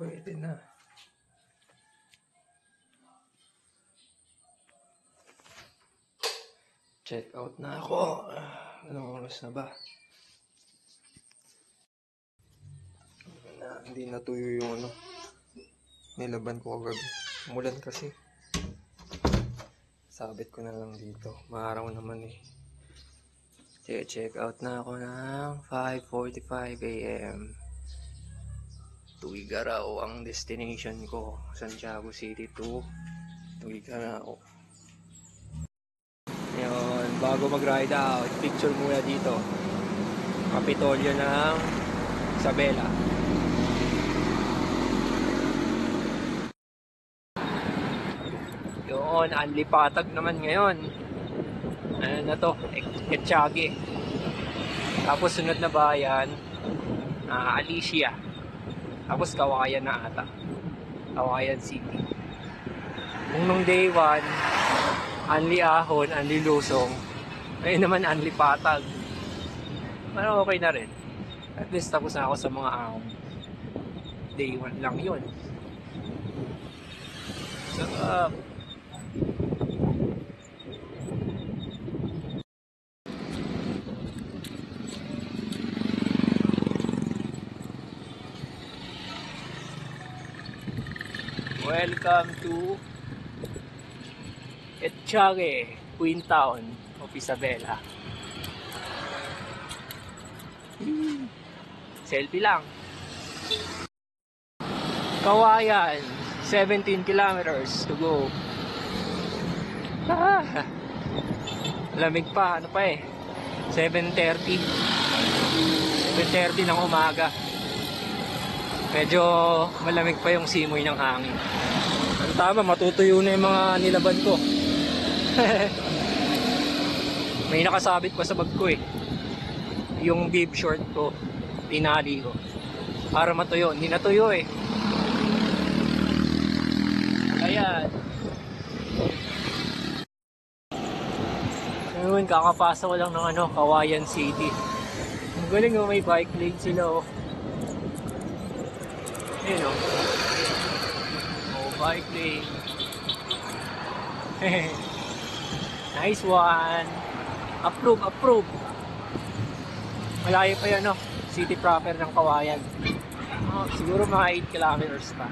Pwede na. Check out na ako. Anong oras na ba? Hindi natuyo yung nilaban ko kagabi. Umulan kasi. Sabit ko na lang dito. Maaraw naman eh. Check out na ako ng 5:45 AM. Tuigaraw ang destination ko. Santiago City to Tuigaraw. Ngayon, bago mag-ride out, picture muna dito. Kapitolyo ng Isabela. Yun, anlipatag naman ngayon. Ano na to? Etchage. Tapos sunod na bayan, Alicia. Tapos Kawayan na ata. Kawayan City. Kung nung day 1, Anli Ahon, Anli Lusong. Ngayon naman Anli Patag. Pero okay na rin. At least tapos na ako sa mga ahon. Day 1 lang yun. So, welcome to Etchage, Queen Town of Isabela. Selfie lang. Kawayan, 17 kilometers to go. Lamig pa, ano pa eh, 7:30 ng umaga. Medyo malamig pa yung simoy ng hangin. Ang tama, matutuyo na yung mga nilaban ko. May nakasabit pa sa bag ko eh. Yung bib short ko, tinali ko para matuyo. Hindi natuyo eh. Ayan. Ngayon, kakapasa ko lang ng Kawayan City. Ang galing oh, may bike lane sila oh. Ayun oh. Oh, bike lane. Nice one. Approve. Malayo pa yan oh. City proper ng Kawayan. Oh, siguro mga 8 kilometers pa.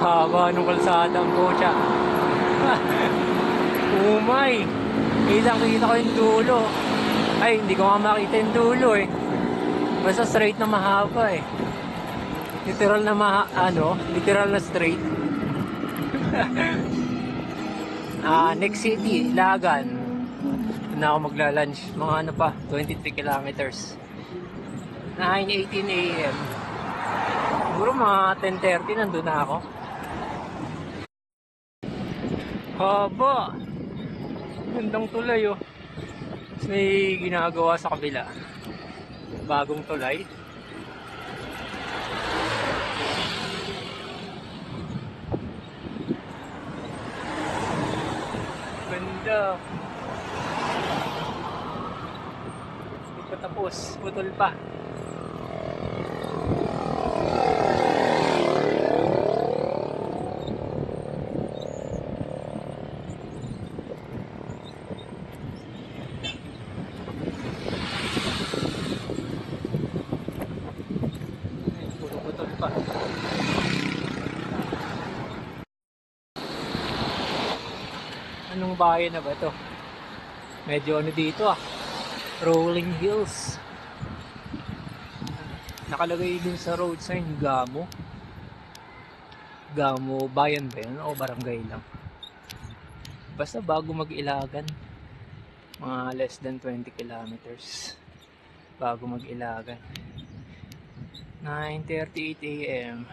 Haba nung kalsada ang kotsa. Umay. Ilang kita ko yung dulo. Ay, hindi ko nga makita yung dulo eh. Basta straight na mahaba eh. Literal na literal na straight. Next city, Ilagan. Na ako magla-lunch. Mga 23 kilometers. 9:18 AM. Siguro mga 10:30 nandun na ako. Haba. Gandang tulay oh. May ginagawa sa kabila. Bagong tulay. Ganda. Hindi pa tapos. Putol pa. Anong bayan na ba to? Medyo dito Rolling Hills. Nakalagay din sa road sign Gamo. Gamo bayan ba yun? O barangay lang? Basta bago mag-Ilagan. Mga less than 20 kilometers bago mag-Ilagan. 9:38 AM.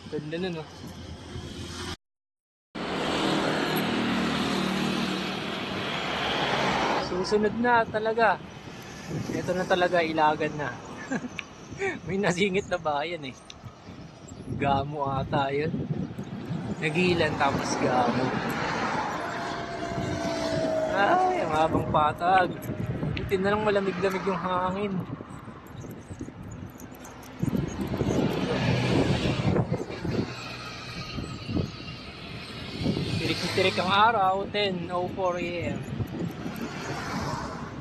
Ganda nun oh. Susunod na talaga. Ito na talaga, Ilagan na. May nasingit na bayan eh. Gamo ata yun. Nagilan tapos Gamo. Ay, ang habang patag. Buti na lang malamig-lamig yung hangin. Tirik ang araw, 10:04 AM.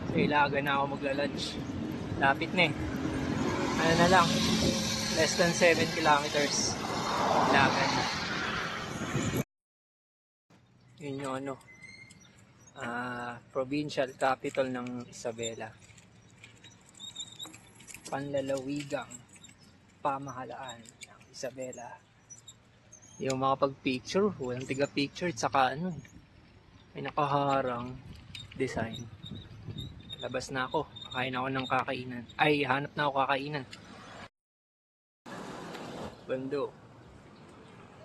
So, ilaga na ako magla-lunch. Lapit na eh. Ano na lang, less than 7 kilometers. Ilagan. Yun yung ano, provincial capital ng Isabela. Panlalawigang pamahalaan ng Isabela. Yung mga pag-picture, walang tiga-picture, at saka ano, may nakaharang design. Labas na ako, kakain ako ng kakainan. Ay, hanap na ako kakainan. Bando.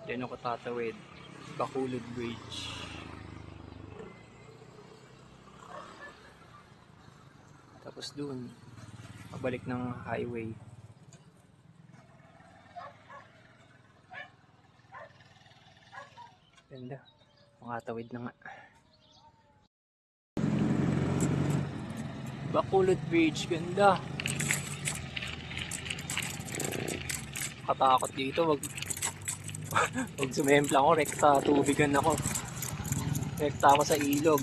Diyan ako tatawid. Bacolod Bridge. Tapos dun, pabalik ng highway. Ganda. Makatawid na nga. Bacolod Bridge, ganda. Katakot dito, wag sumempla ako, rekta tubigan ako. Rekta ako sa ilog.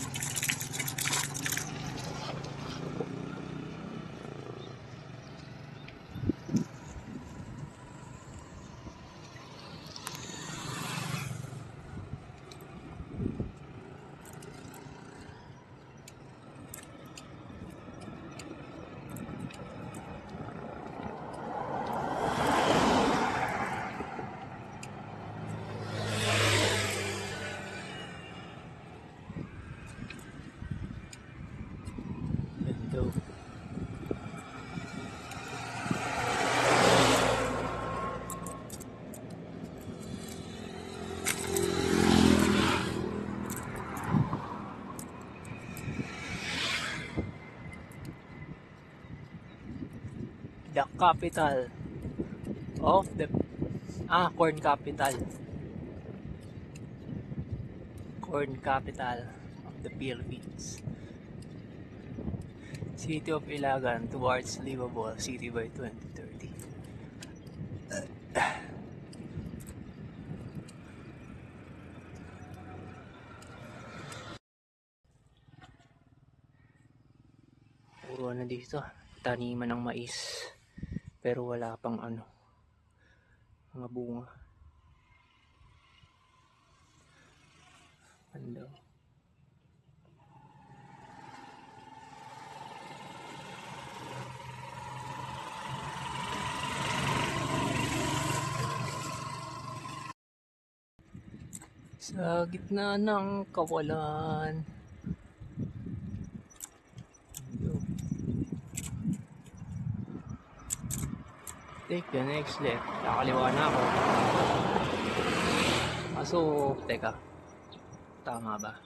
Ganda. The capital of the corn capital. Corn capital of the Philippines. City of Ilagan towards livable city by 2030. Puro na dito, taniman ng mais. Pero wala pang ano, mga bunga. Ano? Sa gitna ng kawalan. Take the next left. Nakaliwa na ako. Kaso, teka. Tama ba?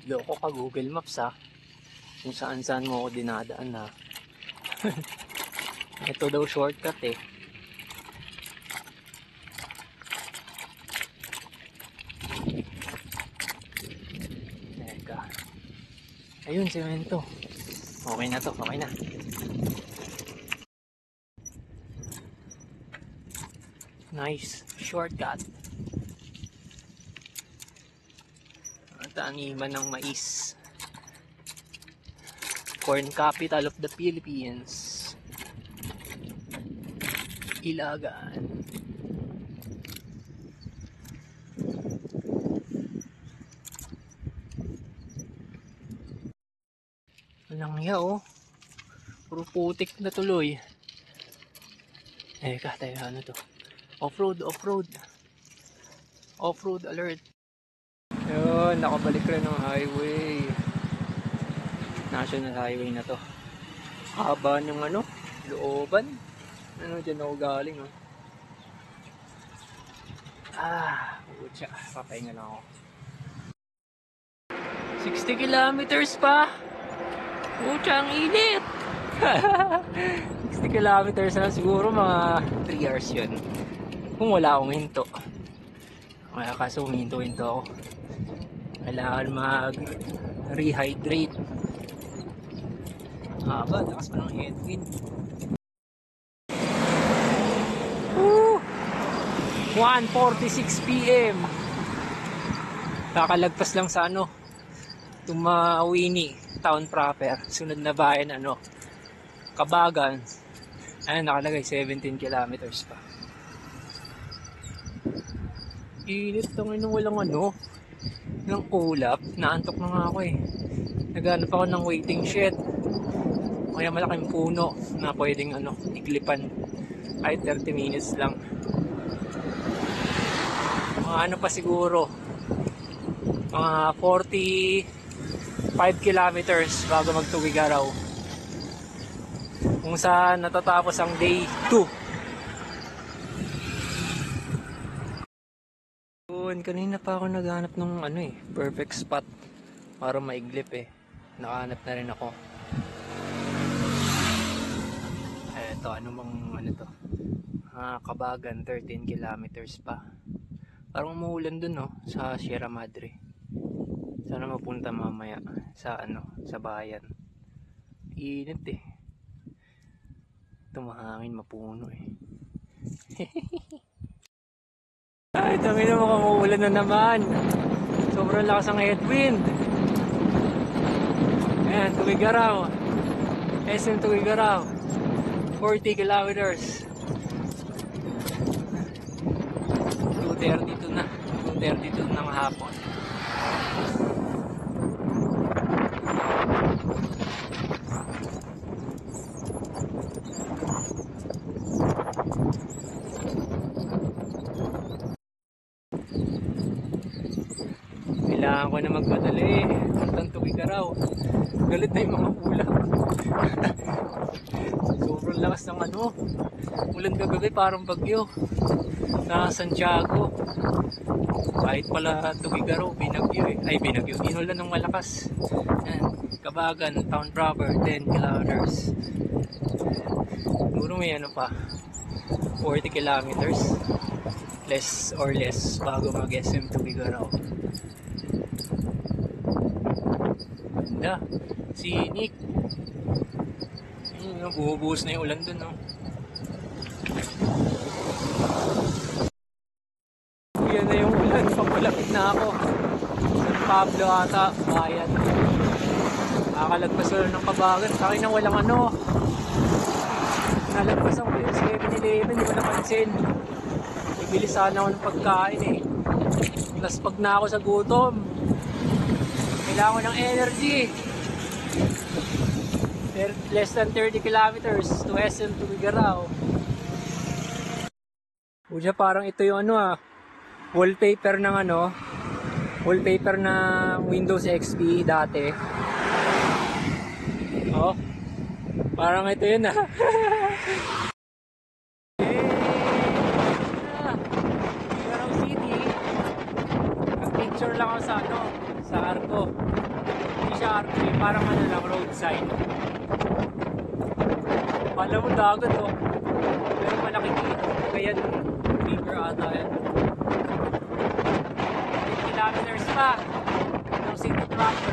Loko ka Google Maps ha. Kung saan mo ako dinadaan ha. Ito daw shortcut eh. Teka. Ayun, semento. Okay na to, okay na. Nice shortcut. Taniman ng mais. Corn capital of the Philippines. Ilagan. Walang hiya oh. Puro putik na tuloy. Teka, ano to? Off-road alert. Yun, nakabalik rin ng highway. National highway na to. Haba ng ano, looban. Ano, dyan ako galing oh. Utya, papahinga lang ako. 60 kilometers pa. Utya, ang init. 60 kilometers na siguro, mga 3 hours yun. Kung wala akong hinto. Kaya kaso hinto ako. Kailangan mag-rehydrate. Haba, lakas pa ng headwind. Woo! 1:46 PM. Kakalagpas lang sa Tumawini town proper. Sunod na bayan Kabagan. Ayan, nakalagay 17 kilometers pa. Init ng walang ng ulap. Naantok na nga ako eh. Naghanap ako ng waiting shed. Kaya malaking puno na pwedeng iglipan. Kahit 30 minutes lang. Mga pa siguro. Mga 45 kilometers bago magtuwigaraw. Kung saan natatapos ang day 2. Kanina pa ako naghanap ng perfect spot para maiglip eh. Nakahanap na rin ako. Eto, to? Kabagan, 13 kilometers pa. Parang umuulan dun sa Sierra Madre. Sana mapunta mamaya sa sa bayan. Init eh. Tumahangin, mapuno eh. Ay, tangina mo, umuulan na naman. Sobrang lakas ang headwind. Ayan, Tuwigaraw. SM Tuwigaraw. 40 kilometers. 2:32 na. 2:32 ng hapon. Kailangan ko na magmadali. Puntang Tuwigaraw. Galit na yung mga ulap. Sobrang lakas ng ulan kagabi, parang bagyo na Santiago. Kahit pala Tuwigaraw, binagyo eh. Ay, binagyo. Inulan ng malakas. Yan. Kabagan, town proper, 10 kilometers. Siguro may pa. 40 kilometers. Less or less bago mag-SM Tuwigaraw. Ganda. Sinik. Bubuhos na yung ulan dun, Yan na yung ulan. Papalapit na ako. San Pablo ata. Bayan. Nakakalagpas ulan ng Kabagan. Sa akin na walang nalagpasan ko yung 7-Eleven. Hindi ko napansin. Bibili sana ako ng pagkain eh. Tapos pag na ako sa gutom, kailangan ko ng energy. Less than 30 kilometers to SM Tuwigaraw. Uja, parang ito yung wallpaper ng wallpaper ng Windows XP dati. Oh, parang ito yun Tuwigaraw City. Nag-picture lang ako sa Arco. Hindi siya Arco eh, parang lang, road sign. Alam mo dagat pero malaki dito. Kaya river ata yan. 8 kilometers pa ng city proper.